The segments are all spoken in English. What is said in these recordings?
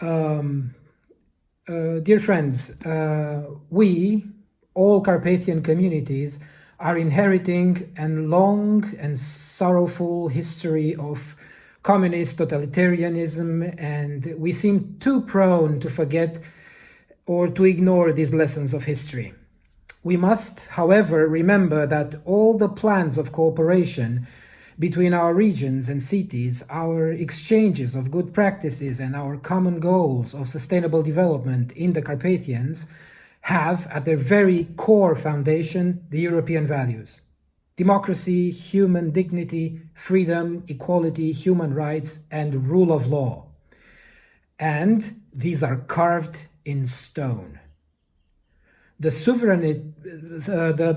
Um, Dear friends, we, all Carpathian communities, are inheriting a long and sorrowful history of communist totalitarianism, and we seem too prone to forget or to ignore these lessons of history. We must, however, remember that all the plans of cooperation between our regions and cities, our exchanges of good practices and our common goals of sustainable development in the Carpathians have at their very core foundation the European values: democracy, human dignity, freedom, equality, human rights, and rule of law. And these are carved in stone. The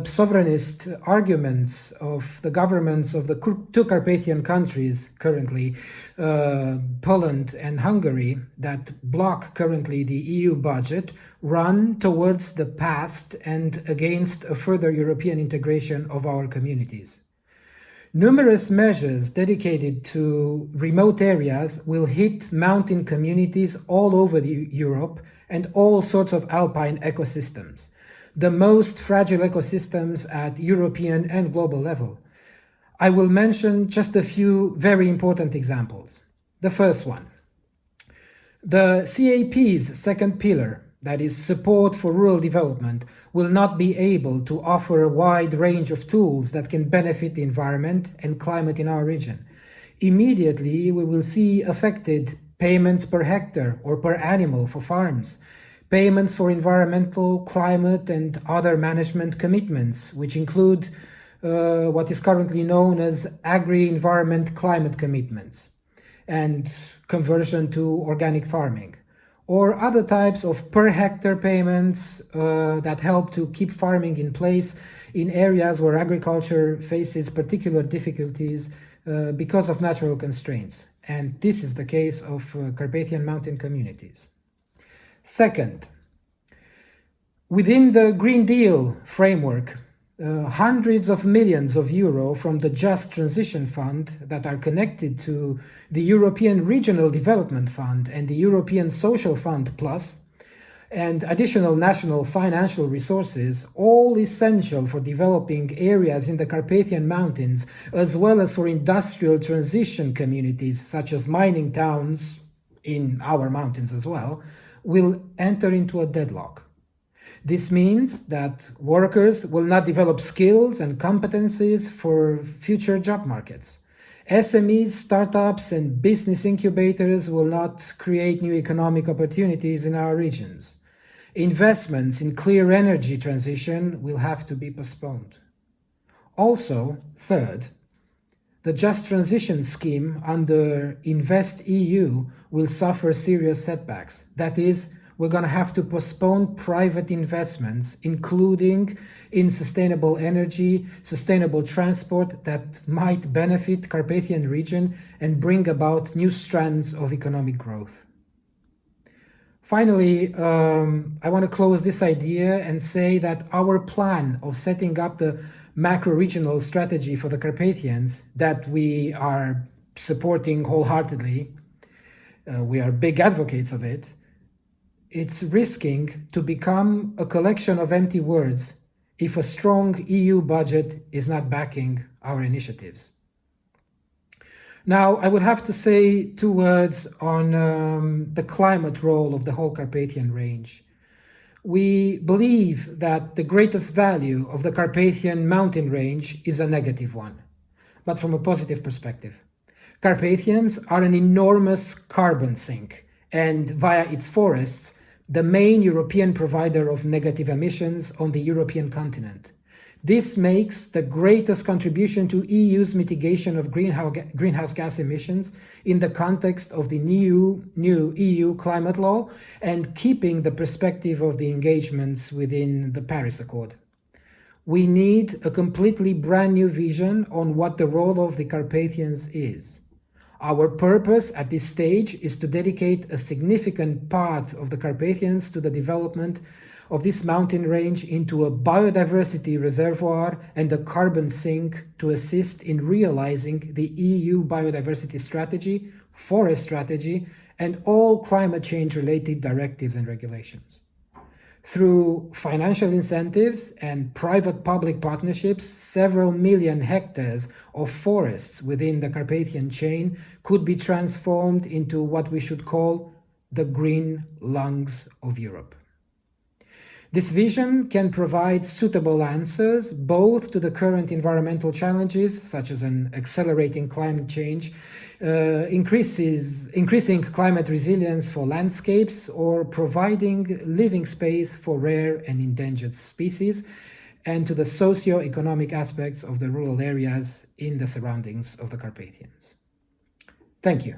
sovereignist arguments of the governments of the two Carpathian countries currently, Poland and Hungary, that block currently the EU budget, run towards the past and against a further European integration of our communities. Numerous measures dedicated to remote areas will hit mountain communities all over Europe and all sorts of alpine ecosystems, the most fragile ecosystems at European and global level. I will mention just a few very important examples. The first one, the CAP's second pillar, that is support for rural development, will not be able to offer a wide range of tools that can benefit the environment and climate in our region. Immediately, we will see affected payments per hectare or per animal for farms, payments for environmental, climate, and other management commitments, which include what is currently known as agri-environment climate commitments, and conversion to organic farming, or other types of per hectare payments that help to keep farming in place in areas where agriculture faces particular difficulties because of natural constraints. And this is the case of Carpathian mountain communities. Second, within the Green Deal framework, hundreds of millions of euro from the Just Transition Fund that are connected to the European Regional Development Fund and the European Social Fund Plus, and additional national financial resources, all essential for developing areas in the Carpathian Mountains, as well as for industrial transition communities, such as mining towns in our mountains as well, will enter into a deadlock. This means that workers will not develop skills and competencies for future job markets. SMEs, startups, and business incubators will not create new economic opportunities in our regions. Investments in clear energy transition will have to be postponed. Also, third, the Just Transition scheme under Invest EU will suffer serious setbacks. That is, we're going to have to postpone private investments, including in sustainable energy, sustainable transport that might benefit Carpathian region and bring about new strands of economic growth. Finally, I want to close this idea and say that our plan of setting up the Macroregional strategy for the Carpathians that we are supporting wholeheartedly, we are big advocates of it, it's risking to become a collection of empty words if a strong EU budget is not backing our initiatives. Now, I would have to say 2 words on the climate role of the whole Carpathian range. We believe that the greatest value of the Carpathian mountain range is a negative one, but from a positive perspective. Carpathians are an enormous carbon sink, and via its forests, the main European provider of negative emissions on the European continent. This makes the greatest contribution to EU's mitigation of greenhouse gas emissions in the context of the new EU climate law and keeping the perspective of the engagements within the Paris Accord. We need a completely brand new vision on what the role of the Carpathians is. Our purpose at this stage is to dedicate a significant part of the Carpathians to the development of this mountain range into a biodiversity reservoir and a carbon sink to assist in realizing the EU biodiversity strategy, forest strategy, and all climate change related directives and regulations. Through financial incentives and private-public partnerships, several million hectares of forests within the Carpathian chain could be transformed into what we should call the green lungs of Europe. This vision can provide suitable answers both to the current environmental challenges, such as an accelerating climate change, increasing climate resilience for landscapes, or providing living space for rare and endangered species, and to the socio-economic aspects of the rural areas in the surroundings of the Carpathians. Thank you.